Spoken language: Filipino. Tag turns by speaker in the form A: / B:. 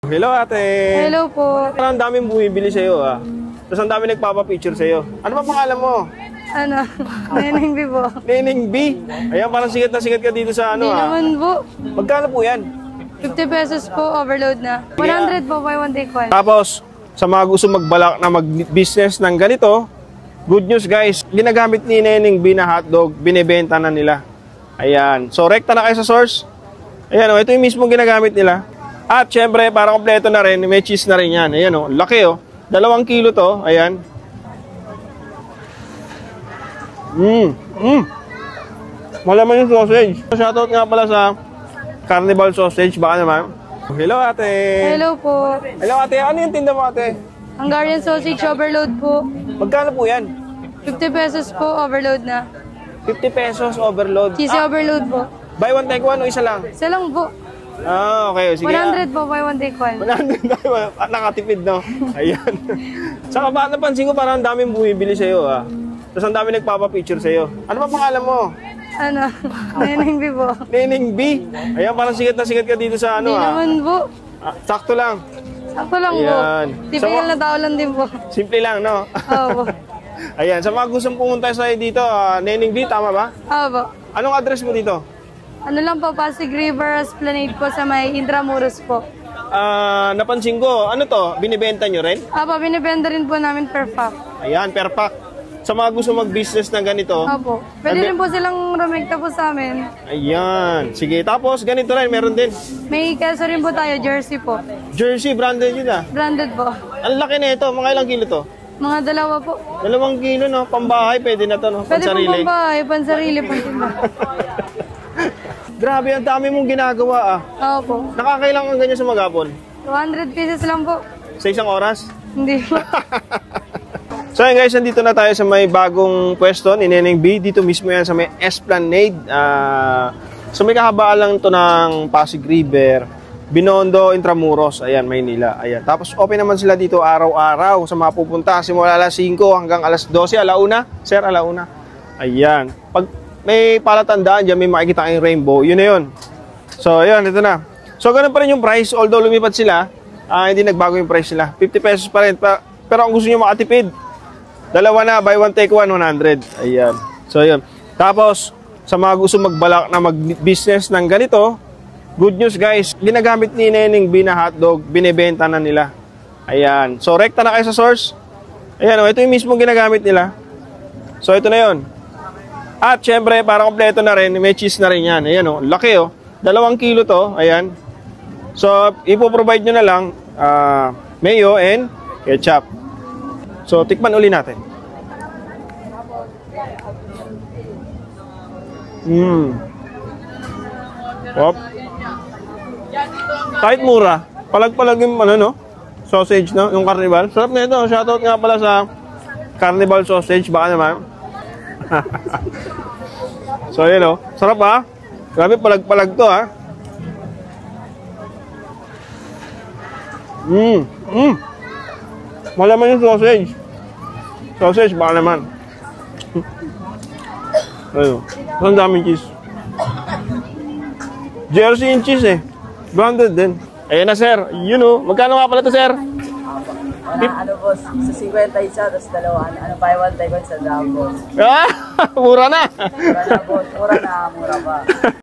A: Hello ate!
B: Hello po.
A: Ang daming bumibili sa'yo ah. Tapos ang dami nagpapapicture sa'yo. Ano ba pangalan mo?
B: Ano? Neneng B po.
A: Neneng B. Ayan, parang sikat na sikat ka dito sa ano
B: Hindi
A: ah.
B: naman po.
A: Magkano po yan?
B: 50 pesos po, overload na. 100 po, buy one take one.
A: Tapos, sa mga gusto magbalak na mag-business ng ganito, good news guys, ginagamit ni Neneng B na hotdog, binibenta na nila. Ayan. So, rekta na kayo sa source. Ayan o, ito yung mismo ginagamit nila. At syempre, para kompleto na rin, may cheese na rin yan. Ayan o, laki o. 2 kilo to. Ayan. Malaman yung sausage. Shoutout nga pala sa Carnival Sausage. Baka naman. Hello ate.
B: Hello po.
A: Hello ate. Ano yung tinda mo ate?
B: Hungarian sausage overload po.
A: Magkano po yan?
B: 50 pesos po, overload na.
A: 50 pesos overload.
B: Cheesy overload po.
A: Buy one take one o isa lang?
B: Isa lang po.
A: Ah, okay. Sige.
B: 100 po, buy one take one.
A: 100 tayo. Nakatipid, no? Ayan. Saka ba, napansin ko parang ang daming bumibili sa'yo, ah. Tapos ang daming nagpapapicture sa'yo. Ano ba pangalan mo?
B: Ano? Neneng B po.
A: Neneng B. Ayan, parang sikat na sikat ka dito sa ano,
B: Hindi
A: ah.
B: naman po.
A: Ah, sakto lang.
B: Sakto lang po.
A: Ayan.
B: Tipikal na tao lang din po.
A: Simple lang, no?
B: Oo po.
A: Ayan, sa mga gustong pumunta sa'yo dito, Neneng B, tama ba?
B: Oo po.
A: Anong address mo dito?
B: Ano lang po, Pasig River Esplanade po sa may Intramuros po.
A: Napansin ko, ano to? Binibenta nyo rin?
B: Opo, binibenta rin po namin per pack.
A: Ayan, per pack. Sa mga gusto mag-business na ganito.
B: Opo. Pwede rin po silang rumekta po sa amin.
A: Ayan. Sige, tapos ganito rin, meron din.
B: May keso rin po tayo, jersey po.
A: Jersey, branded yun ah.
B: Branded po.
A: Ang laki na ito, mga ilang kilo to?
B: Mga 2 po.
A: 2 kilo, no? Pambahay, pwede na to, no?
B: Pwede po
A: Pansarili.
B: pambahay, pansarili po.
A: Grabe, ang dami mong ginagawa ah.
B: Opo.
A: Nakakailang ang ganyan sa maghapon?
B: 200 pieces lang po.
A: Sa isang oras?
B: Hindi po.
A: So yun guys, nandito na tayo sa may bagong pwesto ni Neneng B. Dito mismo yan sa may Esplanade. So may kahabaan lang ito ng Pasig River, Binondo, Intramuros. Ayan, Maynila. Ayan. Tapos open naman sila dito araw-araw sa mga pupunta. Simula alas 5 hanggang alas 12. Alauna? Sir, alauna. Ayan. Pag may palatandaan dyan, may makikita kayong rainbow. Yun na yun. So yun, ito na. So ganun pa rin yung price. Although lumipat sila, hindi nagbago yung price nila. 50 pesos pa rin. Pero kung gusto nyo makatipid, 2 na, buy one take one, 100. Ayan. So, yun. Tapos, sa mga gusto magbalak na mag-business ng ganito, good news guys, ginagamit ni Neneng B na hotdog, binibenta na nila. Ayan. So, rekta na kayo sa source. Ayan, ito yung mismo ginagamit nila. So, ito na yun. At, syempre, para kompleto na rin, may cheese na rin yan. Ayan, o. Laki, o. 2 kilo to. Ayan. So, ipoprovide nyo na lang mayo and ketchup. So, tikman uli natin. Hop. Kahit mura. Palag-palag yung ano, no? Sausage, no? Yung Carnival. Sarap na ito. Shoutout nga pala sa Carnival Sausage. Baka naman. So, yun, no? Sarap, ha? Grabe, palag-palag to, ha? Malaman yung sausage. Sausage, baka naman. Ayun. Ang daming cheese. Jersey and cheese eh. Branded din. Ayan na sir. You know. Magkano nga pala to sir?
C: Ano boss? Sa 50 isa, tapos 2. Ano, buy one take one sa boss.
A: Ah! Mura na.
C: Mura na boss. Mura na, mura pa.